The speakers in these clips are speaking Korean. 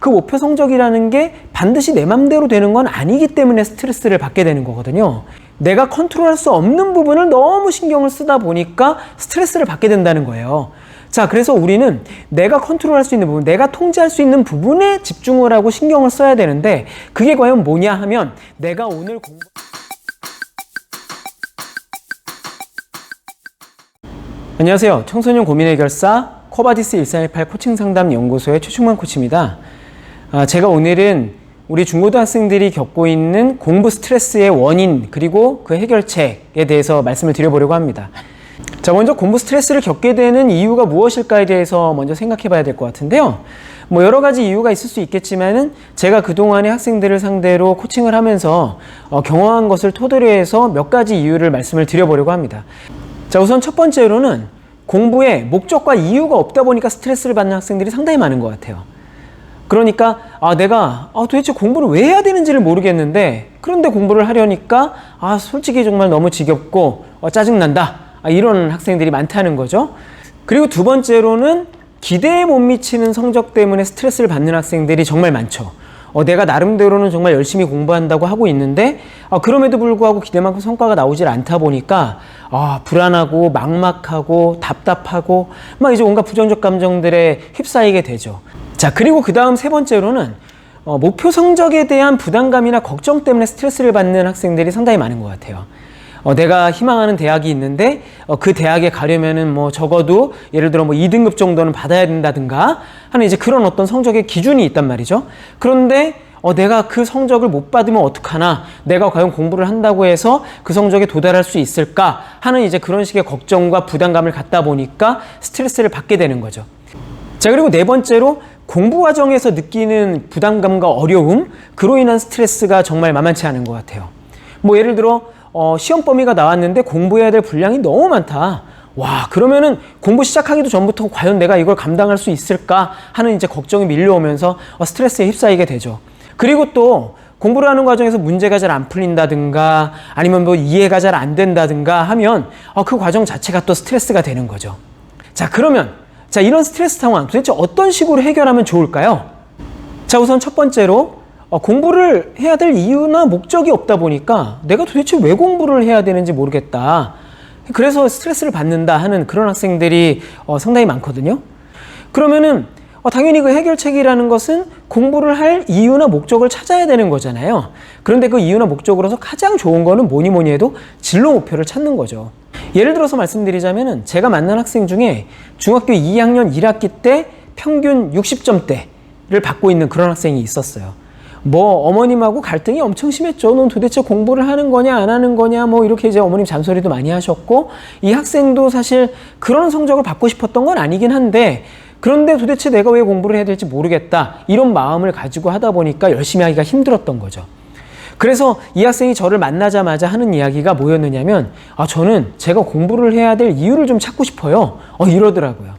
그 목표 성적이라는 게 반드시 내 맘대로 되는 건 아니기 때문에 스트레스를 받게 되는 거거든요. 내가 컨트롤할 수 없는 부분을 너무 신경을 쓰다 보니까 스트레스를 받게 된다는 거예요. 자, 그래서 우리는 내가 컨트롤할 수 있는 부분, 내가 통제할 수 있는 부분에 집중을 하고 신경을 써야 되는데 그게 과연 뭐냐 하면 내가 오늘 안녕하세요. 청소년 고민 해결사 코바디스 1318 코칭 상담 연구소의 최충만 코치입니다. 제가 오늘은 우리 중고등학생들이 겪고 있는 공부 스트레스의 원인 그리고 그 해결책에 대해서 말씀을 드려보려고 합니다. 자, 먼저 공부 스트레스를 겪게 되는 이유가 무엇일까에 대해서 먼저 생각해 봐야 될 것 같은데요. 뭐 여러 가지 이유가 있을 수 있겠지만은 제가 그동안에 학생들을 상대로 코칭을 하면서 경험한 것을 토대로 해서 몇 가지 이유를 말씀을 드려보려고 합니다. 자, 우선 첫 번째로는 공부에 목적과 이유가 없다 보니까 스트레스를 받는 학생들이 상당히 많은 것 같아요. 그러니까 내가 도대체 공부를 왜 해야 되는지를 모르겠는데 그런데 공부를 하려니까 솔직히 정말 너무 지겹고 짜증난다. 이런 학생들이 많다는 거죠. 그리고 두 번째로는 기대에 못 미치는 성적 때문에 스트레스를 받는 학생들이 정말 많죠. 내가 나름대로는 정말 열심히 공부한다고 하고 있는데 그럼에도 불구하고 기대만큼 성과가 나오질 않다 보니까 불안하고 막막하고 답답하고 막 이제 온갖 부정적 감정들에 휩싸이게 되죠. 자, 그리고 그 다음 세 번째로는 목표 성적에 대한 부담감이나 걱정 때문에 스트레스를 받는 학생들이 상당히 많은 것 같아요. 내가 희망하는 대학이 있는데 그 대학에 가려면은 뭐 적어도 예를 들어 뭐 2등급 정도는 받아야 된다든가 하는 이제 그런 어떤 성적의 기준이 있단 말이죠. 그런데 내가 그 성적을 못 받으면 어떡하나, 내가 과연 공부를 한다고 해서 그 성적에 도달할 수 있을까 하는 이제 그런 식의 걱정과 부담감을 갖다 보니까 스트레스를 받게 되는 거죠. 자, 그리고 네 번째로 공부 과정에서 느끼는 부담감과 어려움, 그로 인한 스트레스가 정말 만만치 않은 것 같아요. 뭐 예를 들어 시험 범위가 나왔는데 공부해야 될 분량이 너무 많다. 그러면은 공부 시작하기도 전부터 과연 내가 이걸 감당할 수 있을까 하는 이제 걱정이 밀려오면서 스트레스에 휩싸이게 되죠. 그리고 또 공부를 하는 과정에서 문제가 잘 안 풀린다든가 아니면 뭐 이해가 잘 안 된다든가 하면 그 과정 자체가 또 스트레스가 되는 거죠. 자, 그러면 이런 스트레스 상황 도대체 어떤 식으로 해결하면 좋을까요? 자, 우선 첫 번째로 공부를 해야 될 이유나 목적이 없다 보니까 내가 도대체 왜 공부를 해야 되는지 모르겠다. 그래서 스트레스를 받는다 하는 그런 학생들이 상당히 많거든요. 그러면은 당연히 그 해결책이라는 것은 공부를 할 이유나 목적을 찾아야 되는 거잖아요. 그런데 그 이유나 목적으로서 가장 좋은 거는 뭐니 해도 진로 목표를 찾는 거죠. 예를 들어서 말씀드리자면은 제가 만난 학생 중에 중학교 2학년 1학기 때 평균 60점대를 받고 있는 그런 학생이 있었어요. 어머님하고 갈등이 엄청 심했죠. 넌 도대체 공부를 하는 거냐 안 하는 거냐 이렇게 이제 어머님 잔소리도 많이 하셨고, 이 학생도 사실 그런 성적을 받고 싶었던 건 아니긴 한데 그런데 도대체 내가 왜 공부를 해야 될지 모르겠다 이런 마음을 가지고 하다 보니까 열심히 하기가 힘들었던 거죠. 그래서 이 학생이 저를 만나자마자 하는 이야기가 뭐였느냐면 저는 제가 공부를 해야 될 이유를 좀 찾고 싶어요. 이러더라고요.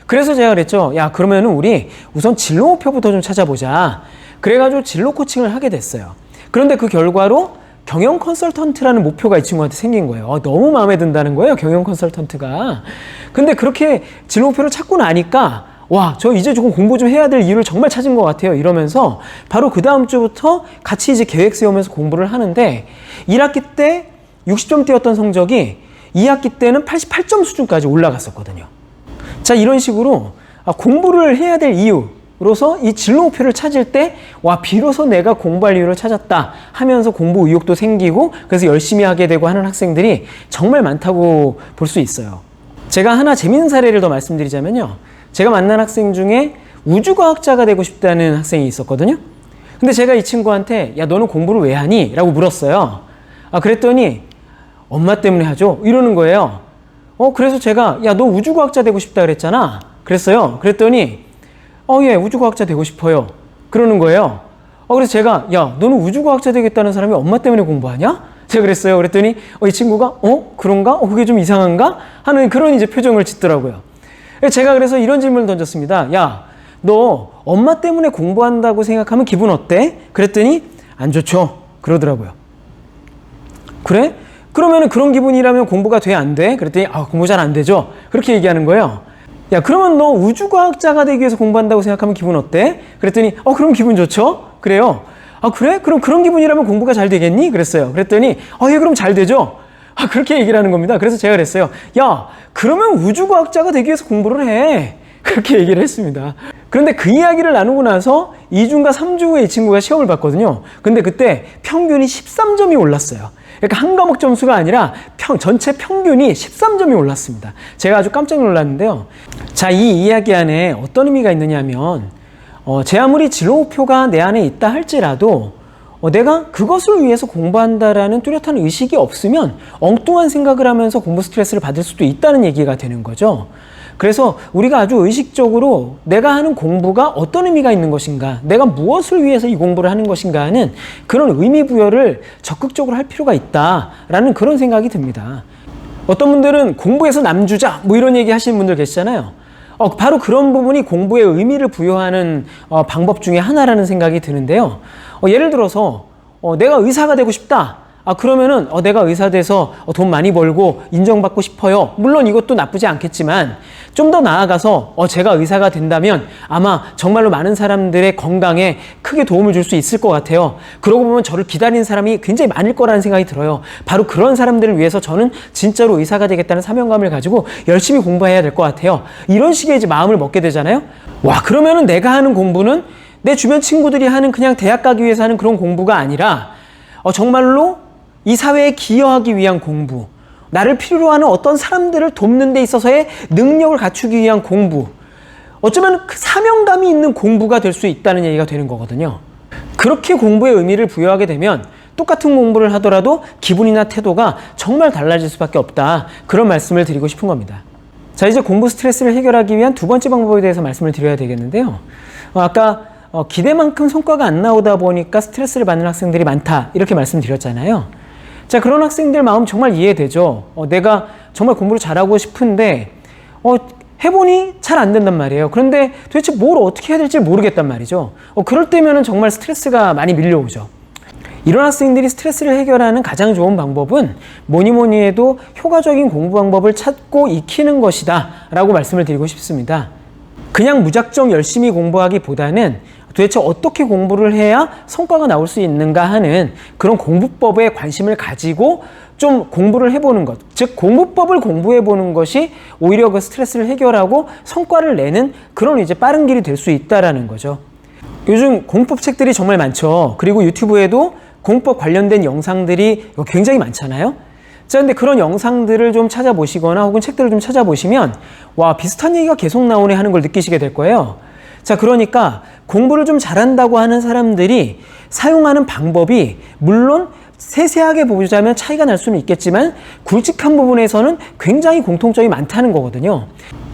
그래서 제가 그랬죠. 야, 그러면은 우리 우선 진로 목표부터 좀 찾아보자. 그래가지고 진로 코칭을 하게 됐어요. 그런데 그 결과로 경영 컨설턴트라는 목표가 이 친구한테 생긴 거예요. 너무 마음에 든다는 거예요, 경영 컨설턴트가. 근데 그렇게 진로 목표를 찾고 나니까 저 이제 조금 공부 좀 해야 될 이유를 정말 찾은 것 같아요. 이러면서 바로 그 다음 주부터 같이 이제 계획 세우면서 공부를 하는데 1학기 때 60점대였던 성적이 2학기 때는 88점 수준까지 올라갔었거든요. 자, 이런 식으로 공부를 해야 될 이유로서 이 진로 목표를 찾을 때 비로소 내가 공부할 이유를 찾았다 하면서 공부 의욕도 생기고 그래서 열심히 하게 되고 하는 학생들이 정말 많다고 볼 수 있어요. 제가 하나 재밌는 사례를 더 말씀드리자면요. 제가 만난 학생 중에 우주과학자가 되고 싶다는 학생이 있었거든요. 근데 제가 이 친구한테 야, 너는 공부를 왜 하니? 라고 물었어요. 그랬더니 엄마 때문에 하죠. 이러는 거예요. 그래서 제가 야, 너 우주과학자 되고 싶다 그랬잖아. 그랬어요. 그랬더니 예, 우주과학자 되고 싶어요. 그러는 거예요. 그래서 제가 야, 너는 우주과학자 되겠다는 사람이 엄마 때문에 공부하냐? 제가 그랬어요. 그랬더니 이 친구가 그런가? 그게 좀 이상한가? 하는 그런 이제 표정을 짓더라고요. 제가 그래서 이런 질문을 던졌습니다. 야, 너 엄마 때문에 공부한다고 생각하면 기분 어때? 그랬더니 안 좋죠. 그러더라고요. 그래? 그러면 그런 기분이라면 공부가 돼, 안 돼? 그랬더니 공부 잘 안 되죠. 그렇게 얘기하는 거예요. 야, 그러면 너 우주과학자가 되기 위해서 공부한다고 생각하면 기분 어때? 그랬더니 그럼 기분 좋죠? 그래요. 아, 그래? 그럼 그런 기분이라면 공부가 잘 되겠니? 그랬어요. 그랬더니 예, 그럼 잘 되죠? 그렇게 얘기를 하는 겁니다. 그래서 제가 그랬어요. 야, 그러면 우주과학자가 되기 위해서 공부를 해. 그렇게 얘기를 했습니다. 그런데 그 이야기를 나누고 나서 2주인가 3주 후에 이 친구가 시험을 봤거든요. 근데 그때 평균이 13점이 올랐어요. 그러니까 한 과목 점수가 아니라 전체 평균이 13점이 올랐습니다. 제가 아주 깜짝 놀랐는데요. 자, 이 이야기 안에 어떤 의미가 있느냐 하면 제 아무리 진로 목표가 내 안에 있다 할지라도 내가 그것을 위해서 공부한다라는 뚜렷한 의식이 없으면 엉뚱한 생각을 하면서 공부 스트레스를 받을 수도 있다는 얘기가 되는 거죠. 그래서 우리가 아주 의식적으로 내가 하는 공부가 어떤 의미가 있는 것인가, 내가 무엇을 위해서 이 공부를 하는 것인가 하는 그런 의미 부여를 적극적으로 할 필요가 있다라는 그런 생각이 듭니다. 어떤 분들은 공부에서 남주자 뭐 이런 얘기 하시는 분들 계시잖아요. 바로 그런 부분이 공부에 의미를 부여하는 방법 중에 하나라는 생각이 드는데요. 예를 들어서 내가 의사가 되고 싶다. 그러면은 내가 의사 돼서 돈 많이 벌고 인정받고 싶어요. 물론 이것도 나쁘지 않겠지만 좀 더 나아가서 제가 의사가 된다면 아마 정말로 많은 사람들의 건강에 크게 도움을 줄 수 있을 것 같아요. 그러고 보면 저를 기다리는 사람이 굉장히 많을 거라는 생각이 들어요. 바로 그런 사람들을 위해서 저는 진짜로 의사가 되겠다는 사명감을 가지고 열심히 공부해야 될 것 같아요. 이런 식의 이제 마음을 먹게 되잖아요. 와, 그러면은 내가 하는 공부는 내 주변 친구들이 하는 그냥 대학 가기 위해서 하는 그런 공부가 아니라 정말로 이 사회에 기여하기 위한 공부, 나를 필요로 하는 어떤 사람들을 돕는 데 있어서의 능력을 갖추기 위한 공부, 어쩌면 그 사명감이 있는 공부가 될 수 있다는 얘기가 되는 거거든요. 그렇게 공부에 의미를 부여하게 되면 똑같은 공부를 하더라도 기분이나 태도가 정말 달라질 수밖에 없다. 그런 말씀을 드리고 싶은 겁니다. 자, 이제 공부 스트레스를 해결하기 위한 두 번째 방법에 대해서 말씀을 드려야 되겠는데요. 아까 기대만큼 성과가 안 나오다 보니까 스트레스를 받는 학생들이 많다. 이렇게 말씀드렸잖아요. 자, 그런 학생들 마음 정말 이해되죠. 내가 정말 공부를 잘하고 싶은데 해보니 잘 안 된단 말이에요. 그런데 도대체 뭘 어떻게 해야 될지 모르겠단 말이죠. 그럴 때면은 정말 스트레스가 많이 밀려오죠. 이런 학생들이 스트레스를 해결하는 가장 좋은 방법은 뭐니 해도 효과적인 공부 방법을 찾고 익히는 것이다 라고 말씀을 드리고 싶습니다. 그냥 무작정 열심히 공부하기보다는 도대체 어떻게 공부를 해야 성과가 나올 수 있는가 하는 그런 공부법에 관심을 가지고 좀 공부를 해보는 것, 즉 공부법을 공부해보는 것이 오히려 그 스트레스를 해결하고 성과를 내는 그런 이제 빠른 길이 될 수 있다라는 거죠. 요즘 공부법 책들이 정말 많죠. 그리고 유튜브에도 공부법 관련된 영상들이 굉장히 많잖아요. 자, 근데 그런 영상들을 좀 찾아보시거나 혹은 책들을 좀 찾아보시면 와, 비슷한 얘기가 계속 나오네 하는 걸 느끼시게 될 거예요. 자, 그러니까 공부를 좀 잘한다고 하는 사람들이 사용하는 방법이 물론 세세하게 보자면 차이가 날 수는 있겠지만 굵직한 부분에서는 굉장히 공통점이 많다는 거거든요.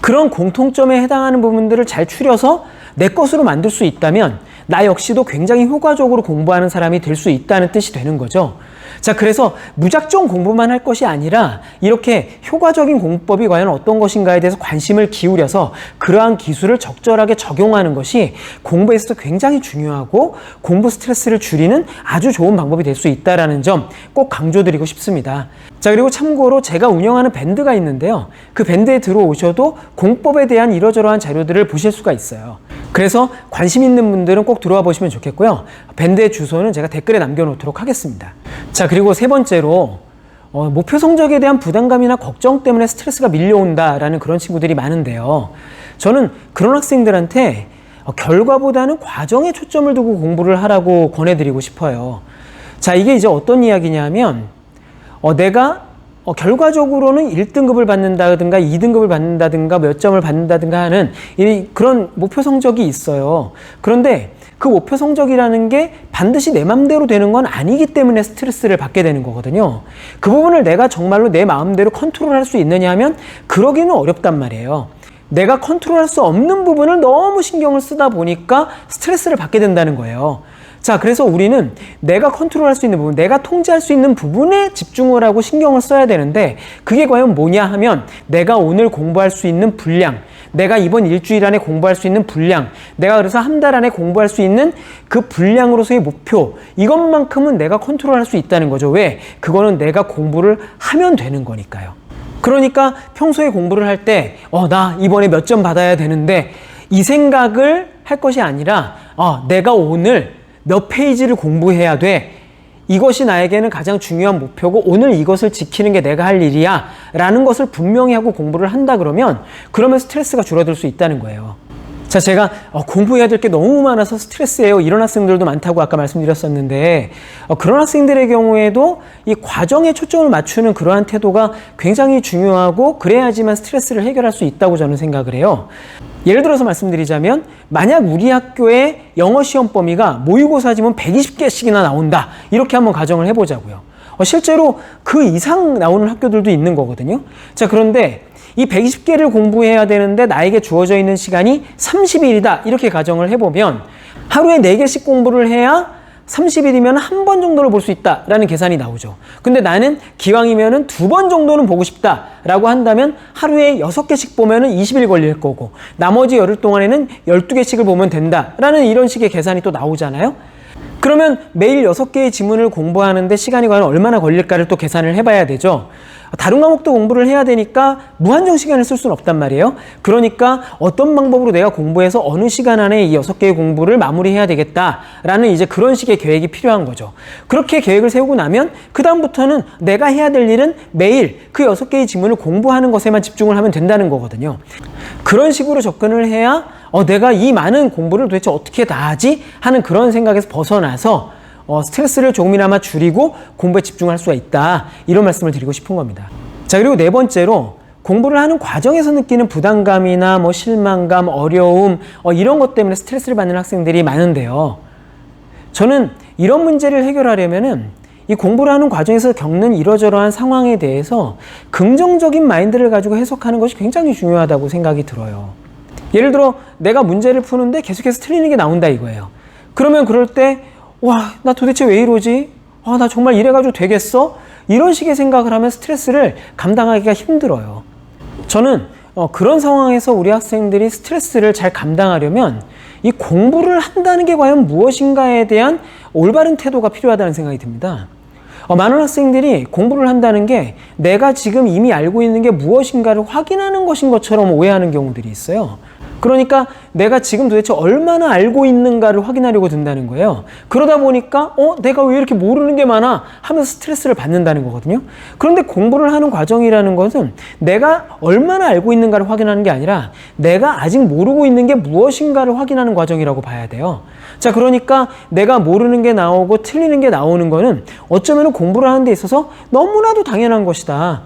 그런 공통점에 해당하는 부분들을 잘 추려서 내 것으로 만들 수 있다면 나 역시도 굉장히 효과적으로 공부하는 사람이 될 수 있다는 뜻이 되는 거죠. 자, 그래서 무작정 공부만 할 것이 아니라 이렇게 효과적인 공부법이 과연 어떤 것인가에 대해서 관심을 기울여서 그러한 기술을 적절하게 적용하는 것이 공부에서도 굉장히 중요하고 공부 스트레스를 줄이는 아주 좋은 방법이 될 수 있다는 점 꼭 강조드리고 싶습니다. 자, 그리고 참고로 제가 운영하는 밴드가 있는데요. 그 밴드에 들어오셔도 공법에 대한 이러저러한 자료들을 보실 수가 있어요. 그래서 관심 있는 분들은 꼭 들어와 보시면 좋겠고요. 밴드의 주소는 제가 댓글에 남겨놓도록 하겠습니다. 자, 그리고 세 번째로 목표 성적에 대한 부담감이나 걱정 때문에 스트레스가 밀려온다라는 그런 친구들이 많은데요. 저는 그런 학생들한테 결과보다는 과정에 초점을 두고 공부를 하라고 권해드리고 싶어요. 자, 이게 이제 어떤 이야기냐면 내가 결과적으로는 1등급을 받는다든가 2등급을 받는다든가 몇 점을 받는다든가 하는 그런 목표 성적이 있어요. 그런데 그 목표 성적이라는 게 반드시 내 마음대로 되는 건 아니기 때문에 스트레스를 받게 되는 거거든요. 그 부분을 내가 정말로 내 마음대로 컨트롤할 수 있느냐 하면 그러기는 어렵단 말이에요. 내가 컨트롤할 수 없는 부분을 너무 신경을 쓰다 보니까 스트레스를 받게 된다는 거예요. 자, 그래서 우리는 내가 컨트롤할 수 있는 부분, 내가 통제할 수 있는 부분에 집중을 하고 신경을 써야 되는데 그게 과연 뭐냐 하면 내가 오늘 공부할 수 있는 분량, 내가 이번 일주일 안에 공부할 수 있는 분량, 내가 그래서 한 달 안에 공부할 수 있는 그 분량으로서의 목표, 이것만큼은 내가 컨트롤할 수 있다는 거죠. 왜? 그거는 내가 공부를 하면 되는 거니까요. 그러니까 평소에 공부를 할 때, 나 이번에 몇 점 받아야 되는데, 이 생각을 할 것이 아니라, 내가 오늘 몇 페이지를 공부해야 돼. 이것이 나에게는 가장 중요한 목표고 오늘 이것을 지키는 게 내가 할 일이야 라는 것을 분명히 하고 공부를 한다 그러면 스트레스가 줄어들 수 있다는 거예요. 자, 제가 공부해야 될 게 너무 많아서 스트레스예요. 이런 학생들도 많다고 아까 말씀드렸었는데 그런 학생들의 경우에도 이 과정에 초점을 맞추는 그러한 태도가 굉장히 중요하고 그래야지만 스트레스를 해결할 수 있다고 저는 생각을 해요. 예를 들어서 말씀드리자면 만약 우리 학교의 영어 시험 범위가 모의고사 지문 120개씩이나 나온다. 이렇게 한번 가정을 해보자고요. 실제로 그 이상 나오는 학교들도 있는 거거든요. 자, 그런데 이 120개를 공부해야 되는데 나에게 주어져 있는 시간이 30일이다. 이렇게 가정을 해보면 하루에 4개씩 공부를 해야 30일이면 한 번 정도를 볼 수 있다라는 계산이 나오죠. 근데 나는 기왕이면은 2번 정도는 보고 싶다라고 한다면 하루에 6개씩 보면은 20일 걸릴 거고 나머지 열흘 동안에는 12개씩을 보면 된다라는 이런 식의 계산이 또 나오잖아요. 그러면 매일 6개의 지문을 공부하는데 시간이 과연 얼마나 걸릴까를 또 계산을 해봐야 되죠. 다른 과목도 공부를 해야 되니까 무한정 시간을 쓸 수는 없단 말이에요. 그러니까 어떤 방법으로 내가 공부해서 어느 시간 안에 이 6개의 공부를 마무리해야 되겠다라는 이제 그런 식의 계획이 필요한 거죠. 그렇게 계획을 세우고 나면 그 다음부터는 내가 해야 될 일은 매일 그 6개의 지문을 공부하는 것에만 집중을 하면 된다는 거거든요. 그런 식으로 접근을 해야 내가 이 많은 공부를 도대체 어떻게 다 하지? 하는 그런 생각에서 벗어나서 스트레스를 조금이나마 줄이고 공부에 집중할 수가 있다. 이런 말씀을 드리고 싶은 겁니다. 자, 그리고 네 번째로 공부를 하는 과정에서 느끼는 부담감이나 실망감, 어려움 이런 것 때문에 스트레스를 받는 학생들이 많은데요. 저는 이런 문제를 해결하려면은 이 공부를 하는 과정에서 겪는 이러저러한 상황에 대해서 긍정적인 마인드를 가지고 해석하는 것이 굉장히 중요하다고 생각이 들어요. 예를 들어 내가 문제를 푸는데 계속해서 틀리는 게 나온다 이거예요. 그러면 그럴 때 나 도대체 왜 이러지? 나 정말 이래가지고 되겠어? 이런 식의 생각을 하면 스트레스를 감당하기가 힘들어요. 저는 그런 상황에서 우리 학생들이 스트레스를 잘 감당하려면 이 공부를 한다는 게 과연 무엇인가에 대한 올바른 태도가 필요하다는 생각이 듭니다. 많은 학생들이 공부를 한다는 게 내가 지금 이미 알고 있는 게 무엇인가를 확인하는 것인 것처럼 오해하는 경우들이 있어요. 그러니까 내가 지금 도대체 얼마나 알고 있는가를 확인하려고 든다는 거예요. 그러다 보니까 내가 왜 이렇게 모르는 게 많아 하면서 스트레스를 받는다는 거거든요. 그런데 공부를 하는 과정이라는 것은 내가 얼마나 알고 있는가를 확인하는 게 아니라 내가 아직 모르고 있는 게 무엇인가를 확인하는 과정이라고 봐야 돼요. 자, 그러니까 내가 모르는 게 나오고 틀리는 게 나오는 거는 어쩌면 공부를 하는 데 있어서 너무나도 당연한 것이다.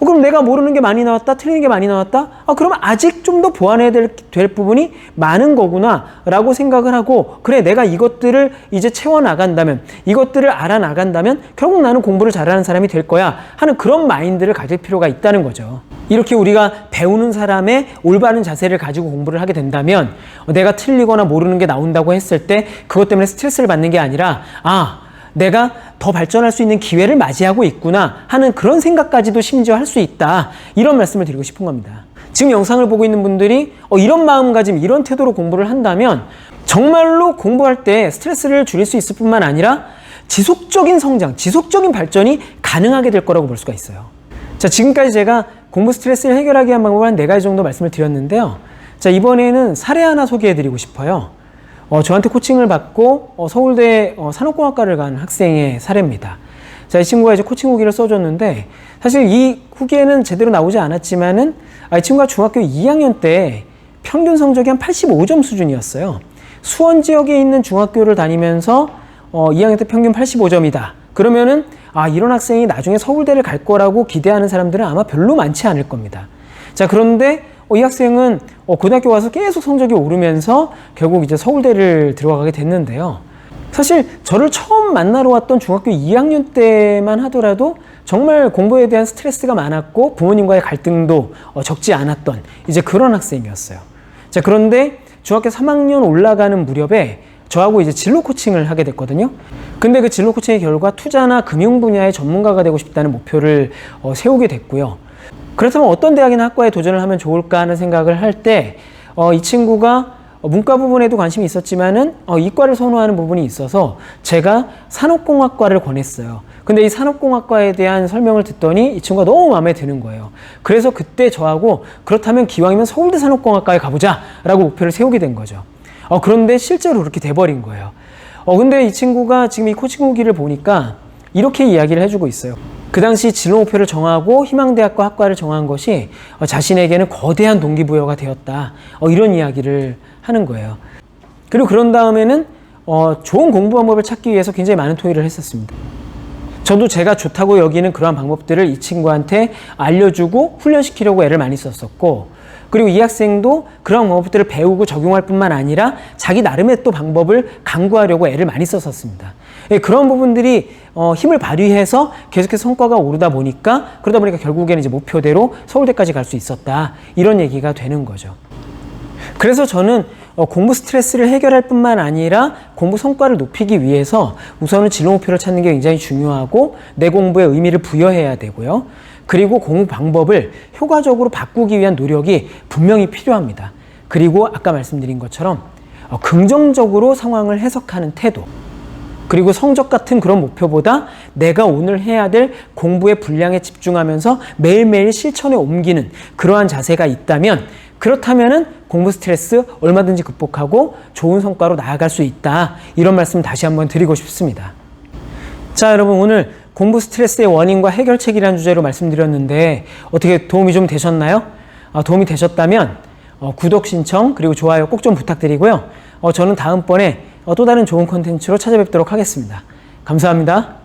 그럼 내가 모르는 게 많이 나왔다, 틀리는 게 많이 나왔다? 그러면 아직 좀 더 보완해야 될 부분이 많은 거구나 라고 생각을 하고, 그래, 내가 이것들을 이제 채워나간다면, 이것들을 알아나간다면 결국 나는 공부를 잘하는 사람이 될 거야 하는 그런 마인드를 가질 필요가 있다는 거죠. 이렇게 우리가 배우는 사람의 올바른 자세를 가지고 공부를 하게 된다면 내가 틀리거나 모르는 게 나온다고 했을 때 그것 때문에 스트레스를 받는 게 아니라 내가 더 발전할 수 있는 기회를 맞이하고 있구나 하는 그런 생각까지도 심지어 할 수 있다. 이런 말씀을 드리고 싶은 겁니다. 지금 영상을 보고 있는 분들이 이런 마음가짐, 이런 태도로 공부를 한다면 정말로 공부할 때 스트레스를 줄일 수 있을 뿐만 아니라 지속적인 성장, 지속적인 발전이 가능하게 될 거라고 볼 수가 있어요. 자, 지금까지 제가 공부 스트레스를 해결하기 위한 방법을 한 4가지 정도 말씀을 드렸는데요. 자, 이번에는 사례 하나 소개해 드리고 싶어요. 저한테 코칭을 받고 서울대 산업공학과를 간 학생의 사례입니다. 자, 이 친구가 이제 코칭 후기를 써줬는데 사실 이 후기에는 제대로 나오지 않았지만은 이 친구가 중학교 2학년 때 평균 성적이 한 85점 수준이었어요. 수원 지역에 있는 중학교를 다니면서 2학년 때 평균 85점이다. 그러면은 이런 학생이 나중에 서울대를 갈 거라고 기대하는 사람들은 아마 별로 많지 않을 겁니다. 자, 그런데 이 학생은 고등학교 가서 계속 성적이 오르면서 결국 이제 서울대를 들어가게 됐는데요. 사실 저를 처음 만나러 왔던 중학교 2학년 때만 하더라도 정말 공부에 대한 스트레스가 많았고 부모님과의 갈등도 적지 않았던 이제 그런 학생이었어요. 자, 그런데 중학교 3학년 올라가는 무렵에 저하고 이제 진로 코칭을 하게 됐거든요. 근데 그 진로 코칭의 결과 투자나 금융 분야의 전문가가 되고 싶다는 목표를 세우게 됐고요. 그렇다면 어떤 대학이나 학과에 도전을 하면 좋을까 하는 생각을 할 때 이 친구가 문과 부분에도 관심이 있었지만은 이과를 선호하는 부분이 있어서 제가 산업공학과를 권했어요. 근데 이 산업공학과에 대한 설명을 듣더니 이 친구가 너무 마음에 드는 거예요. 그래서 그때 저하고 그렇다면 기왕이면 서울대 산업공학과에 가보자 라고 목표를 세우게 된 거죠. 그런데 실제로 그렇게 돼버린 거예요. 근데 이 친구가 지금 이 코칭 후기를 보니까 이렇게 이야기를 해주고 있어요. 그 당시 진로 목표를 정하고 희망대학과 학과를 정한 것이 자신에게는 거대한 동기부여가 되었다. 이런 이야기를 하는 거예요. 그리고 그런 다음에는 좋은 공부 방법을 찾기 위해서 굉장히 많은 토의를 했었습니다. 저도 제가 좋다고 여기는 그러한 방법들을 이 친구한테 알려주고 훈련시키려고 애를 많이 썼었고, 그리고 이 학생도 그런 방법들을 배우고 적용할 뿐만 아니라 자기 나름의 또 방법을 강구하려고 애를 많이 썼었습니다. 그런 부분들이 힘을 발휘해서 계속해서 성과가 오르다 보니까, 그러다 보니까 결국에는 이제 목표대로 서울대까지 갈 수 있었다, 이런 얘기가 되는 거죠. 그래서 저는 공부 스트레스를 해결할 뿐만 아니라 공부 성과를 높이기 위해서 우선은 진로 목표를 찾는 게 굉장히 중요하고, 내 공부에 의미를 부여해야 되고요. 그리고 공부 방법을 효과적으로 바꾸기 위한 노력이 분명히 필요합니다. 그리고 아까 말씀드린 것처럼 긍정적으로 상황을 해석하는 태도, 그리고 성적 같은 그런 목표보다 내가 오늘 해야 될 공부의 분량에 집중하면서 매일매일 실천에 옮기는 그러한 자세가 있다면, 그렇다면은 공부 스트레스 얼마든지 극복하고 좋은 성과로 나아갈 수 있다, 이런 말씀 다시 한번 드리고 싶습니다. 자, 여러분, 오늘 공부 스트레스의 원인과 해결책이라는 주제로 말씀드렸는데 어떻게 도움이 좀 되셨나요? 도움이 되셨다면 구독 신청 그리고 좋아요 꼭 좀 부탁드리고요. 저는 다음번에 또 다른 좋은 콘텐츠로 찾아뵙도록 하겠습니다. 감사합니다.